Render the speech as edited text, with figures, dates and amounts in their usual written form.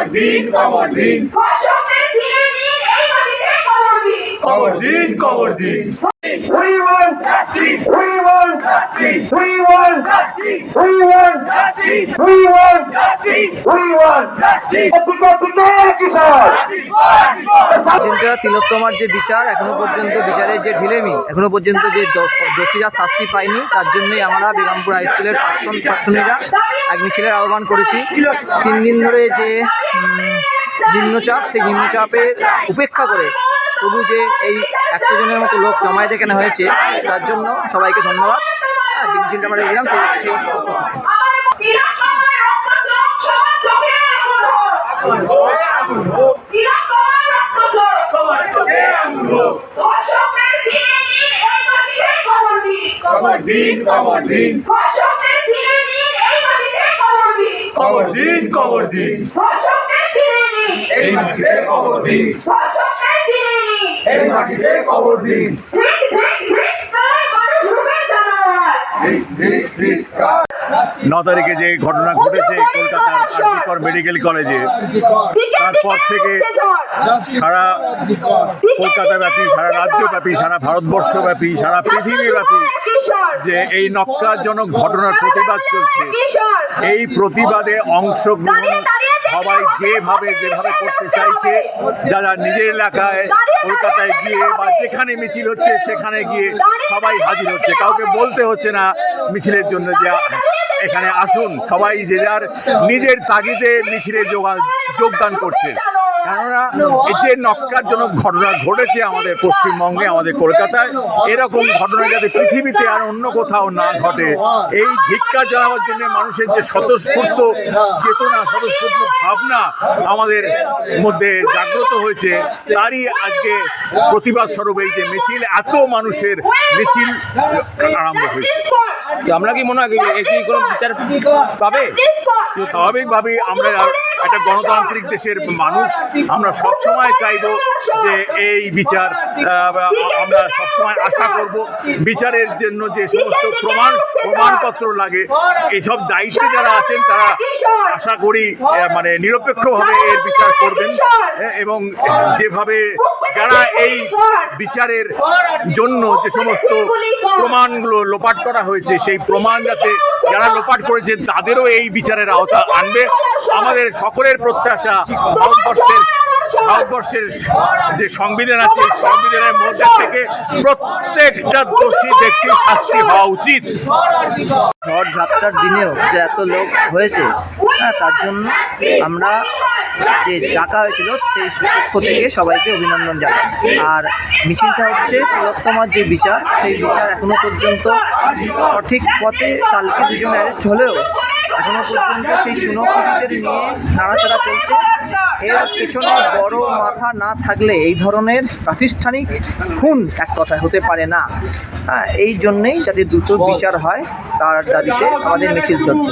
খবর দিন খবর দিন খবর দিন খবর দিন We want justice. We want justice. We want justice. We want justice. We want justice. We want justice. চিন্তা তিলোত্তমার যে বিচার এখনো পর্যন্ত বিচারের যে ঢিলেমি এখনো পর্যন্ত যে দোষীরা শাস্তি পায়নি তার জন্যই আমরা বিরামপুর হাই স্কুলের প্রাক্তন ছাত্রীরা এক মিছিলের আহ্বান করেছি। 3 দিন ধরে যে নিম্নচাপ সেই নিম্নচাপে উপেক্ষা করে তবু যে এই 100 জনের মতো লোক জমায়েত এখানে হয়েছে তার জন্য সবাইকে ধন্যবাদ। যে মিছিলটা আমরা দিলাম সেই খবর দিন খবর দিন খবর দিন খবর দিন এই মাটিতে খবর দিন এই মাটিতে খবর দিন 9 তারিখে যে ঘটনা ঘটেছে কলকাতার আর.জি.কর মেডিকেল কলেজে, তারপর থেকে সারা কলকাতাব্যাপী, সারা রাজ্যব্যাপী, সারা ভারতবর্ষব্যাপী, সারা পৃথিবীব্যাপী যে এই নক্কারজনক ঘটনার প্রতিবাদ চলছে। এই প্রতিবাদে অংশগ্রহণ সবাই যেভাবে করতে চাইছে, যারা নিজের এলাকায় কলকাতায় গিয়ে বা যেখানে মিছিল হচ্ছে সেখানে গিয়ে সবাই হাজির হচ্ছে। কাউকে বলতে হচ্ছে না মিছিলের জন্য যে এখানে আসুন, সবাই যে যার নিজের তাগিদে মিছিলে যোগদান করছে। কেননা এই যে নক্কারজনক ঘটনা ঘটেছে আমাদের পশ্চিমবঙ্গে, আমাদের কলকাতায়, এরকম ঘটনা যাতে পৃথিবীতে আর অন্য কোথাও না ঘটে, এই ধিক্কার জানাবার জন্য মানুষের যে স্বতঃস্ফূর্ত চেতনা, স্বতঃস্ফূর্ত ভাবনা আমাদের মধ্যে জাগ্রত হয়েছে, তারই আজকে প্রতিবাদ স্বরূপ এই যে মিছিল, এত মানুষের মিছিল আরম্ভ হয়েছে। আমরা কি মনে হয় একই কোনো বিচার পাবে? স্বাভাবিকভাবেই আমরা একটা গণতান্ত্রিক দেশের মানুষ, আমরা সবসময় চাইব যে এই বিচার, আমরা সবসময় আশা করব বিচারের জন্য যে সমস্ত প্রমাণপত্র লাগে, এইসব দায়িত্বে যারা আছেন তারা আশা করি মানে নিরপেক্ষভাবে এর বিচার করবেন, এবং যেভাবে যারা এই বিচারের জন্য যে সমস্ত প্রমাণগুলো লোপাট করা হয়েছে সেই প্রমাণ যাতে যারা লোপাট করেছে তাদেরও এই বিচারের আওতা আনবে। আমাদের সকলের প্রত্যাশা ভারতবর্ষের যে সংবিধান আছে এই সংবিধানের মধ্যে থেকে প্রত্যেকটা দোষী ব্যক্তির শাস্তি হওয়া উচিত। ঝড়ঝাপটার দিনেও যে এত লোক হয়েছে, তার জন্য আমরা যে ডাকা হয়েছিল সেই পক্ষ থেকে সবাইকে অভিনন্দন জানাই। আর মিছিলটা হচ্ছে তিলোত্তমার যে বিচার, সেই বিচার এখনো পর্যন্ত সঠিক পথে, কালকে 2 জন অ্যারেস্ট হলেও এখনো পর্যন্ত সেই চুনোপুটিদের নিয়ে নাড়াচাড়া চলছে। এর পেছনে বড় মাথা না থাকলে এই ধরনের প্রাতিষ্ঠানিক খুন এক কথায় হতে পারে না। এই জন্যেই যাতে দ্রুত বিচার হয় তার দাবিতে আমাদের মিছিল চলছে।